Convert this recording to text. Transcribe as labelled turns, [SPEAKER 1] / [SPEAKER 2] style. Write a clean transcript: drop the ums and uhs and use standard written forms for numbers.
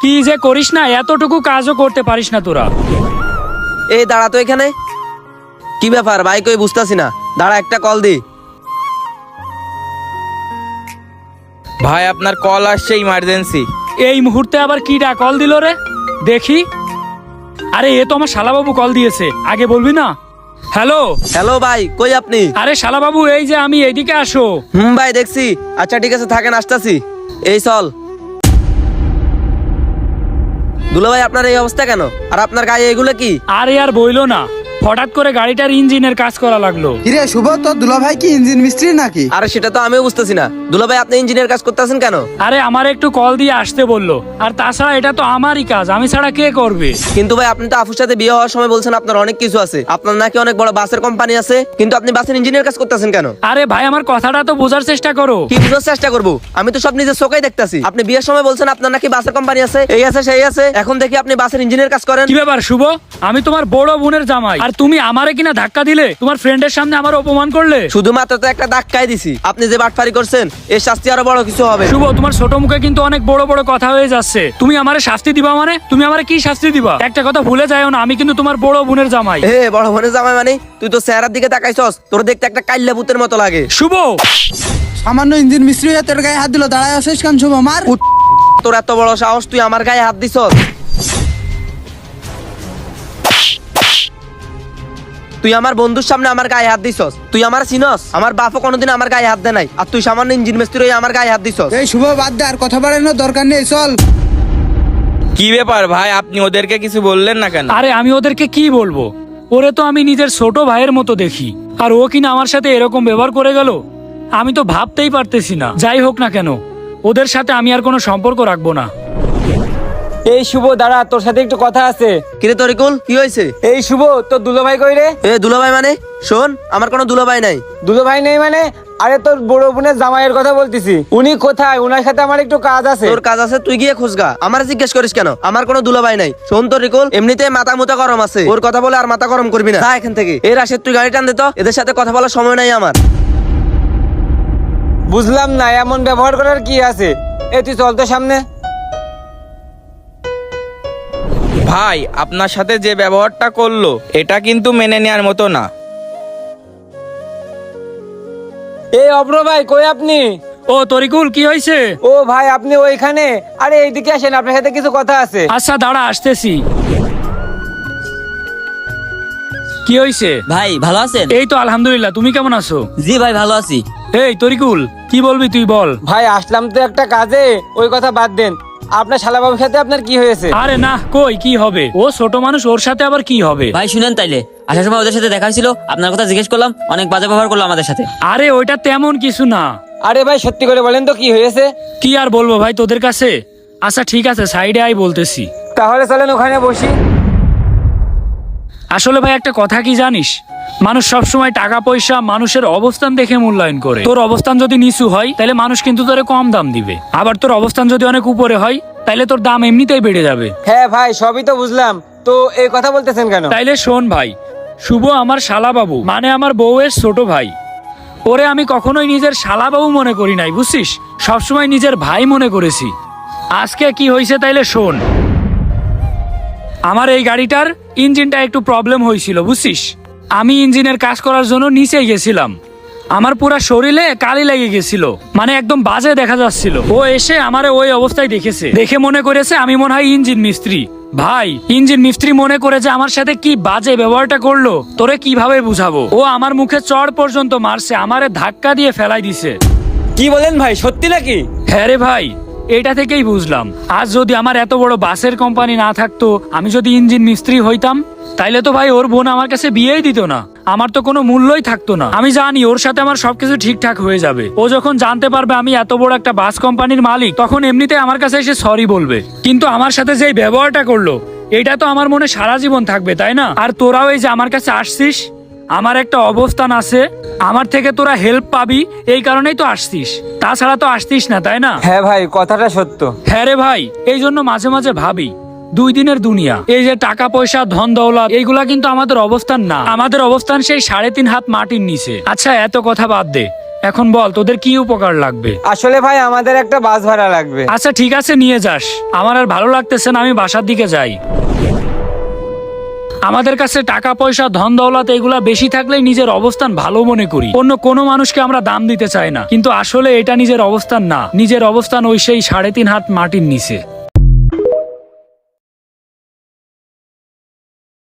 [SPEAKER 1] কি যে করিস না, এতটুকু কাজও করতে পারিস না তোরা।
[SPEAKER 2] এই দাঁড়া তো এখানে। কি ব্যাপার ভাই, কই বুঝতাছি না। দাঁড়া, একটা কল দি।
[SPEAKER 3] ভাই আপনার কল আসছে, ইমার্জেন্সি।
[SPEAKER 1] এই মুহূর্তে আবার কিডা কল দিল রে? দেখি। আরে এ তো আমার শালাবাবু কল দিয়েছে, আগে বলবি না? হ্যালো
[SPEAKER 2] হ্যালো ভাই, কই আপনি?
[SPEAKER 1] আরে শালাবাবু, এই যে আমি, এইদিকে আসো।
[SPEAKER 2] ভাই দেখছি। আচ্ছা ঠিক আছে, থাকেন, আসতাছি। এই চল। দুলা ভাই, আপনার এই অবস্থা কেন? আর আপনার গায়ে এগুলো কি?
[SPEAKER 1] আরে আর বইলো না, হঠাৎ করে গাড়িটার ইঞ্জিনের কাজ করা লাগলো।
[SPEAKER 4] কিরে শুভ, তোর দুলা ভাই কি ইঞ্জিন মিস্ত্রি নাকি?
[SPEAKER 2] আরে সেটা তো আমিও বুঝতেছি না। দুলা ভাই, আপনি ইঞ্জিনিয়ার কাজ করতেছেন কেন?
[SPEAKER 1] আরে আমার একটু কল দিয়ে আসতে বললো, আর তাছাড়া এটা তো আমারই কাজ, আমি ছাড়া কে করবে?
[SPEAKER 2] কিন্তু ভাই, আপনি তো আফুর সাথে বিয়ে হওয়ার সময় বলছেন আপনার অনেক কিছু আছে, আপনার নাকি অনেক বড় বাসের কোম্পানি আছে, কিন্তু আপনি বাসের ইঞ্জিনিয়ার কাজ করতেছেন কেন?
[SPEAKER 1] আরে ভাই, আমার কথাটা তো বোঝার চেষ্টা করো।
[SPEAKER 2] কি বুঝার চেষ্টা করবো? আমি তো সব নিজের চোখেই দেখতাছি। আপনি বিয়ের সময় বলছেন আপনার নাকি বাসের কোম্পানি আছে, এই আছে সেই আছে, এখন দেখি আপনি বাসের ইঞ্জিনিয়ার কাজ করেন।
[SPEAKER 1] কি ব্যাপার শুভ? আমি তোমার বড় বোনের জামাই, আর তুমি আমারে কিনা ধাক্কা দিলে, তোমার ফ্রেন্ডের সামনে আমার অপমান করলে।
[SPEAKER 2] শুধুমাত্র তো একটা ধাক্কাই দিছি, আপনি যে বাটফারি করছেন এর শাস্তি আরো বড় কিছু হবে।
[SPEAKER 1] শুভ, তোমার ছোট মুখে কিন্তু অনেক বড় বড় কথা হয়ে যাচ্ছে। তুমি আমারে শাস্তি দিবা মানে? তুমি আমারে কি শাস্তি দিবা? একটা কথা ভুলে যাও না, আমি কিন্তু তোমার বড় বোনের জামাই।
[SPEAKER 2] এ বড় বোনের জামাই মানে? তুই তো চেহারার দিকে তাকাইছস, তোর দেখতে একটা কাইল্লা ভূতের মতো লাগে।
[SPEAKER 1] শুভ,
[SPEAKER 4] সামান্য ইঞ্জিন মিস্ত্রি হয়ে তোর গায়ে হাত দিল, দাঁড়ায় আসিস কেন শুভ? মার।
[SPEAKER 2] তোর এত বড় সাহস, তুই আমার গায়ে হাত দিছস? তুই আমার বন্ধুর সামনে আমার গায়ে হাত দিছস? তুই আমার চিনস? আমার বাপও কোনোদিন আমার গায়ে হাত দেয় নাই, আর তুই সামান্য ইঞ্জিন মিস্ত্রি হয়ে আমার গায়ে হাত দিছস।
[SPEAKER 4] এই শুভ, বাদ দে, আর কথা বাড়ানোর দরকার নেই, চল।
[SPEAKER 3] কি ব্যাপার ভাই, আপনি ওদেরকে কিছু বললেন না কেন?
[SPEAKER 1] আরে আমি ওদেরকে কি বলবো? ওরে তো আমি নিজের ছোট ভাইয়ের মতো দেখি, আর ও কিনা আমার সাথে এরকম ব্যবহার করে গেল। আমি তো ভাবতেই পারতেছি না। যাই হোক না কেন, ওদের সাথে আমি আর কোনো সম্পর্ক রাখবো না।
[SPEAKER 5] এই শুভ, দাঁড়া, তোর সাথে একটু কথা আছে।
[SPEAKER 2] কিরে তরিকুল, কি হয়েছে?
[SPEAKER 5] এই শুভ, তোর দুলো ভাই কই রে?
[SPEAKER 2] এ দুলাভাই মানে? শোন, আমার কোনো দুলাভাই নাই।
[SPEAKER 5] দুলো ভাই নেই মানে? আরে তোর বড় বোনের জামাইয়ের কথা বলতেছি। উনি কোথায়? উনার সাথে আমার একটু কাজ আছে।
[SPEAKER 2] তোর কাজ আছে, তুই গিয়ে খোঁজগা, আমার জিজ্ঞেস করিস কেন? আমার কোনো দুলাভাই নাই। শোন তরিকুল, এমনিতে মাথা মুথা গরম আছে, ওর কথা বলে আর মাথা গরম করবি না। যা এখান থেকে। এই রাশেদ, তুই গাড়ি টান দে তো, এদের সাথে কথা বলার সময় নাই আমার।
[SPEAKER 5] বুঝলাম না, এমন ব্যবহার করার কি আছে? এই তুই চল তো সামনে।
[SPEAKER 3] ভাই আপনার সাথে যে ব্যবহারটা করলো, এটা কিন্তু মেনে নেওয়ার মতো না।
[SPEAKER 5] এই অব্র ভাই, কই আপনি?
[SPEAKER 1] ও তরিকুল, কি হয়েছে?
[SPEAKER 5] ও ভাই, আপনি ওইখানে? আরে এইদিকে আসেন, আপনার সাথে কিছু কথা আছে।
[SPEAKER 1] আচ্ছা দাঁড়া, আসতেছি। কি হয়েছে?
[SPEAKER 6] ভাই ভালো আছেন?
[SPEAKER 1] এই তো আলহামদুলিল্লাহ, তুমি কেমন আছো?
[SPEAKER 6] জি ভাই ভালো আছি।
[SPEAKER 1] এই তরিকুল, কি বলবি তুই বল।
[SPEAKER 5] ভাই আসলাম তো একটা কাজে, ওই কথা বাদ দেন। আপনার শালাবাবুর সাথে আপনার কি হয়েছে?
[SPEAKER 1] আরে না, কই কি হবে? ও ছোট মানুষ, ওর সাথে আবার কি হবে?
[SPEAKER 6] ভাই শুনেন, তাইলে আসার সময় ওদের সাথে দেখা হয়েছিল, আপনার কথা জিজ্ঞেস করলাম, অনেক বাজে ব্যবহার করলো আমাদের সাথে।
[SPEAKER 1] আরে ওইটা তেমন কিছু না।
[SPEAKER 5] আরে ভাই সত্যি করে বলেন তো, কি হয়েছে?
[SPEAKER 1] কি আর বলবো ভাই তোদের কাছে? আচ্ছা ঠিক আছে, সাইডে আই বলতেছি।
[SPEAKER 5] তাহলে চলেন ওখানে বসি।
[SPEAKER 1] আসলে ভাই একটা কথা কি জানিস, মানুষ সবসময় টাকা পয়সা, মানুষের অবস্থান দেখে মূল্যায়ন করে। তোর অবস্থান যদি নিচু হয়, তাহলে মানুষ কিন্তু তোরে কম দাম দিবে। আবার তোর অবস্থান যদি অনেক উপরে হয়, তাইলে তোর দাম এমনিতেই বেড়ে যাবে।
[SPEAKER 5] হ্যাঁ ভাই, সবই তো বুঝলাম, তো এই কথা বলতেছেন কেন?
[SPEAKER 1] তাইলে শোন ভাই, শুভ আমার শালাবাবু, মানে আমার বউয়ের ছোট ভাই। ওরে আমি কখনোই নিজের শালাবাবু মনে করি নাই, বুঝছিস? সবসময় নিজের ভাই মনে করেছি। আজকে কি হয়েছে তাইলে শোন। আমার এই গাড়িটার ইঞ্জিনটা একটু প্রবলেম হয়েছিল, বুঝছিস? আমি ইঞ্জিনের কাজ করার জন্য নিচে গেছিলাম, আমার পুরা শরীরে কালি লেগে গেছিল, মানে একদম বাজে দেখা যাচ্ছিল। ও এসে আমারে ওই অবস্থায় দেখেছে, দেখে মনে করেছে আমি মনে হয় ইঞ্জিন মিস্ত্রি। ভাই ইঞ্জিন মিস্ত্রি মনে করে যে আমার সাথে কি বাজে ব্যবহারটা করলো, তোরে কিভাবে বুঝাবো? ও আমার মুখে চড় পর্যন্ত মারছে, আমারে ধাক্কা দিয়ে ফেলাই দিছে।
[SPEAKER 5] কি বলেন ভাই, সত্যি নাকি?
[SPEAKER 1] হ্যাঁ রে ভাই, এটা থেকেই বুঝলাম, আজ যদি আমার এত বড় বাসের কোম্পানি না থাকতো, আমি যদি ইঞ্জিন মিস্ত্রি হইতাম, তাইলে তো ভাই ওর বোন আমার কাছে বিয়েই দিত না, আমার তো কোনো মূল্যই থাকতো না। আমি জানি ওর সাথে আমার সবকিছু ঠিকঠাক হয়ে যাবে। ও যখন জানতে পারবে আমি এত বড় একটা বাস কোম্পানির মালিক, তখন এমনিতে আমার কাছে এসে সরি বলবে। কিন্তু আমার সাথে যে ব্যবহারটা করলো, এটা তো আমার মনে সারা জীবন থাকবে, তাই না? আর তোরাও এই যে আমার কাছে আসছিস, আমার একটা অবস্থান আছে, আমার থেকে তোরা হেল্প পাবি, এই কারণেই তো আসছিস, তাছাড়া তো আসতিস না, তাই না?
[SPEAKER 5] হ্যাঁ ভাই, কথাটা সত্য।
[SPEAKER 1] হ্যাঁ রে ভাই, এই জন্য মাঝে মাঝে ভাবি, দুই দিনের দুনিয়া, এই যে টাকা পয়সা ধন দৌলত, এইগুলা কিন্তু আমাদের অবস্থান না। আমাদের অবস্থান সেই 3.5 হাত মাটির নিচে। আচ্ছা এত কথা বাদ দে, এখন বল তোদের কি উপকার লাগবে?
[SPEAKER 5] আসলে ভাই আমাদের একটা বাস ভাড়া লাগবে।
[SPEAKER 1] আচ্ছা ঠিক আছে, নিয়ে যাস। আমার আর ভালো লাগতেছে না, আমি বাসার দিকে যাই। আমাদের কাছে টাকা পয়সা ধন দৌলত এগুলা বেশি থাকলেই নিজের অবস্থান ভালো মনে করি, অন্য কোনো মানুষকে আমরা দাম দিতে চাই না, কিন্তু আসলে এটা নিজের অবস্থান না, নিজের অবস্থান ওই সেই 3.5 হাত মাটির নিচে।